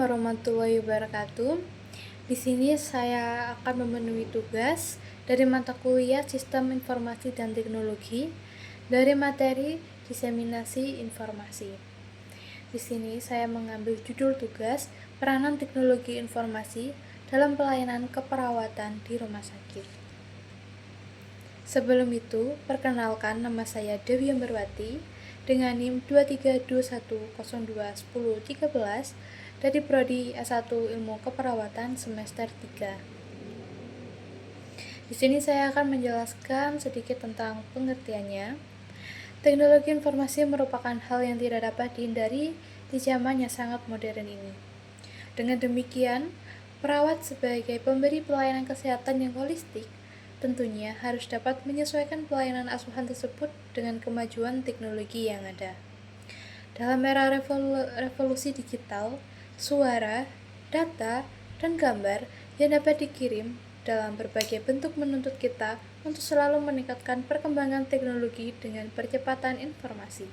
warahmatullahi wabarakatuh. Di sini saya akan memenuhi tugas dari mata kuliah Sistem Informasi dan Teknologi dari materi Diseminasi Informasi. Di sini saya mengambil judul tugas Peranan Teknologi Informasi dalam Pelayanan Keperawatan di Rumah Sakit. Sebelum itu, perkenalkan, nama saya Dewi Ambarwati dengan NIM 2321021013 dari Prodi S1 Ilmu Keperawatan semester 3. Di sini saya akan menjelaskan sedikit tentang pengertiannya. Teknologi informasi merupakan hal yang tidak dapat dihindari di zaman yang sangat modern ini. Dengan demikian, perawat sebagai pemberi pelayanan kesehatan yang holistik tentunya harus dapat menyesuaikan pelayanan asuhan tersebut dengan kemajuan teknologi yang ada. Dalam era revolusi digital, suara, data, dan gambar yang dapat dikirim dalam berbagai bentuk menuntut kita untuk selalu meningkatkan perkembangan teknologi dengan percepatan informasi.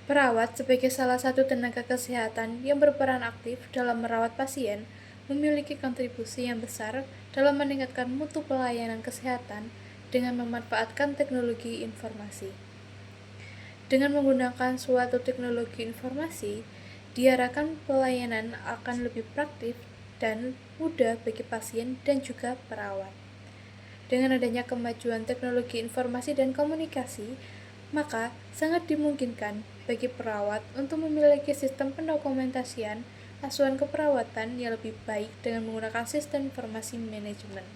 Perawat sebagai salah satu tenaga kesehatan yang berperan aktif dalam merawat pasien memiliki kontribusi yang besar dalam meningkatkan mutu pelayanan kesehatan dengan memanfaatkan teknologi informasi. Dengan menggunakan suatu teknologi informasi, diharapkan pelayanan akan lebih praktis dan mudah bagi pasien dan juga perawat. Dengan adanya kemajuan teknologi informasi dan komunikasi, maka sangat dimungkinkan bagi perawat untuk memiliki sistem pendokumentasian asuhan keperawatan yang lebih baik dengan menggunakan sistem informasi manajemen.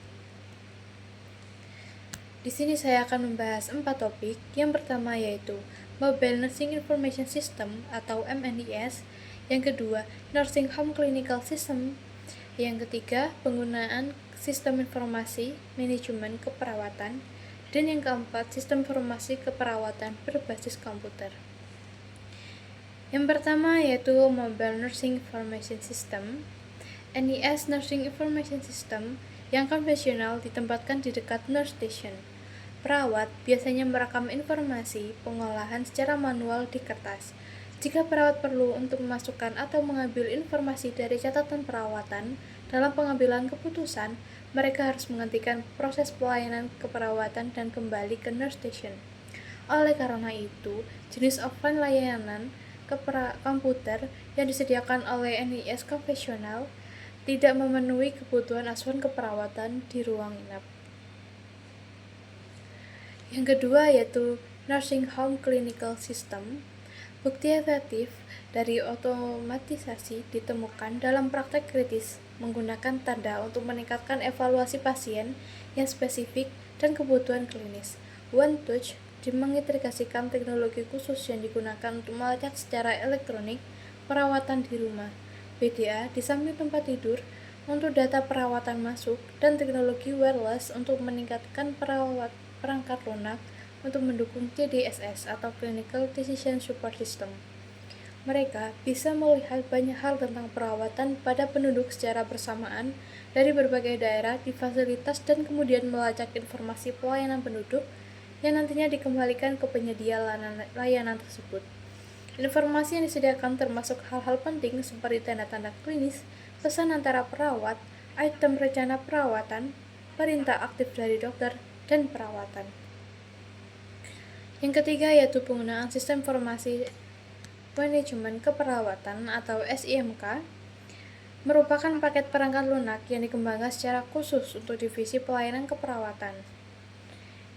Di sini saya akan membahas 4 topik. Yang pertama yaitu Mobile Nursing Information System atau MNIS. Yang kedua, Nursing Home Clinical System. Yang ketiga, penggunaan sistem informasi manajemen keperawatan. Dan yang keempat, sistem informasi keperawatan berbasis komputer. Yang pertama yaitu Mobile Nursing Information System. NIS Nursing Information System yang konvensional ditempatkan di dekat nurse station. Perawat biasanya merekam informasi pengolahan secara manual di kertas. Jika perawat perlu untuk memasukkan atau mengambil informasi dari catatan perawatan dalam pengambilan keputusan, mereka harus menghentikan proses pelayanan keperawatan dan kembali ke nurse station. Oleh karena itu, jenis offline layanan komputer yang disediakan oleh NIS konvensional tidak memenuhi kebutuhan asuhan keperawatan di ruang inap. Yang kedua yaitu Nursing Home Clinical System. Bukti efektif dari otomatisasi ditemukan dalam praktek kritis menggunakan tanda untuk meningkatkan evaluasi pasien yang spesifik dan kebutuhan klinis. One Touch mengintegrasikan teknologi khusus yang digunakan untuk melacak secara elektronik perawatan di rumah. PDA di samping tempat tidur untuk data perawatan masuk dan teknologi wireless untuk meningkatkan perangkat lunak untuk mendukung CDSS atau Clinical Decision Support System. Mereka bisa melihat banyak hal tentang perawatan pada penduduk secara bersamaan dari berbagai daerah di fasilitas dan kemudian melacak informasi pelayanan penduduk yang nantinya dikembalikan ke penyedia layanan tersebut. Informasi yang disediakan termasuk hal-hal penting seperti tanda-tanda klinis, pesan antara perawat, item rencana perawatan, perintah aktif dari dokter, dan perawatan. Yang ketiga yaitu penggunaan sistem informasi manajemen keperawatan atau SIMK merupakan paket perangkat lunak yang dikembangkan secara khusus untuk divisi pelayanan keperawatan.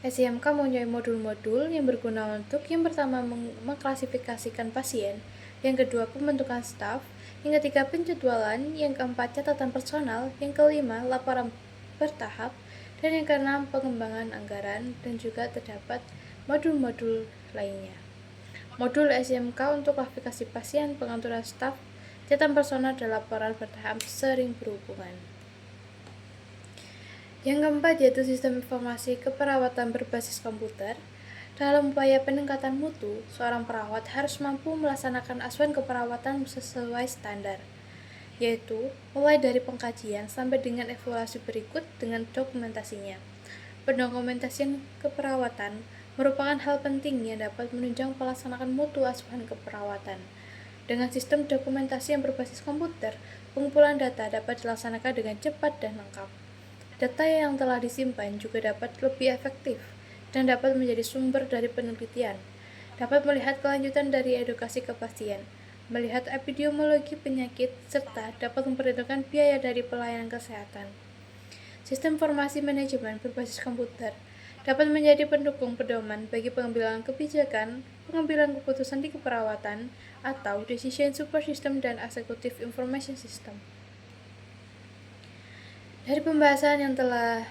SIMK mempunyai modul-modul yang berguna untuk yang pertama mengklasifikasikan pasien, yang kedua pembentukan staf, yang ketiga penjadwalan, yang keempat catatan personal, yang kelima laporan bertahap, dan yang keenam pengembangan anggaran, dan juga terdapat modul-modul lainnya. Modul SIMK untuk klasifikasi pasien, pengaturan staf, catatan personal, dan laporan bertahap sering berhubungan. Yang keempat yaitu sistem informasi keperawatan berbasis komputer. Dalam upaya peningkatan mutu, seorang perawat harus mampu melaksanakan asuhan keperawatan sesuai standar, yaitu mulai dari pengkajian sampai dengan evaluasi berikut dengan dokumentasinya. Pendokumentasian keperawatan merupakan hal penting yang dapat menunjang pelaksanaan mutu asuhan keperawatan. Dengan sistem dokumentasi yang berbasis komputer, pengumpulan data dapat dilaksanakan dengan cepat dan lengkap. Data yang telah disimpan juga dapat lebih efektif dan dapat menjadi sumber dari penelitian. Dapat melihat kelanjutan dari edukasi ke pasien, melihat epidemiologi penyakit, serta dapat memperhitungkan biaya dari pelayanan kesehatan. Sistem informasi manajemen berbasis komputer dapat menjadi pendukung pedoman bagi pengambilan kebijakan, pengambilan keputusan di keperawatan, atau decision support system dan executive information system. Dari pembahasan yang telah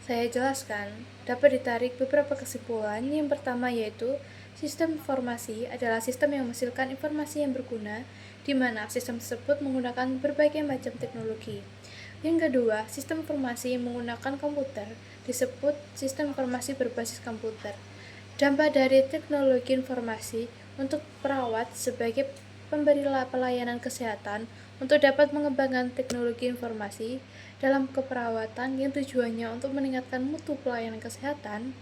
saya jelaskan, dapat ditarik beberapa kesimpulan. Yang pertama yaitu, sistem informasi adalah sistem yang menghasilkan informasi yang berguna, di mana sistem tersebut menggunakan berbagai macam teknologi. Yang kedua, sistem informasi yang menggunakan komputer disebut sistem informasi berbasis komputer. Dampak dari teknologi informasi untuk perawat sebagai pemberi pelayanan kesehatan untuk dapat mengembangkan teknologi informasi dalam keperawatan yang tujuannya untuk meningkatkan mutu pelayanan kesehatan.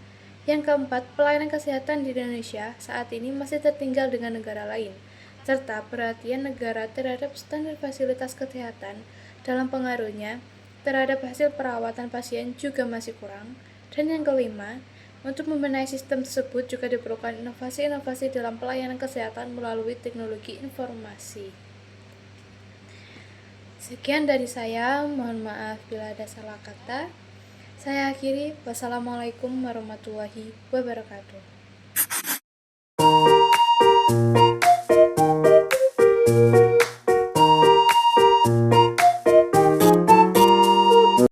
Yang keempat, pelayanan kesehatan di Indonesia saat ini masih tertinggal dengan negara lain, serta perhatian negara terhadap standar fasilitas kesehatan dalam pengaruhnya terhadap hasil perawatan pasien juga masih kurang. Dan yang kelima, untuk membenahi sistem tersebut juga diperlukan inovasi-inovasi dalam pelayanan kesehatan melalui teknologi informasi. Sekian dari saya, mohon maaf bila ada salah kata. Saya akhiri, wassalamualaikum warahmatullahi wabarakatuh.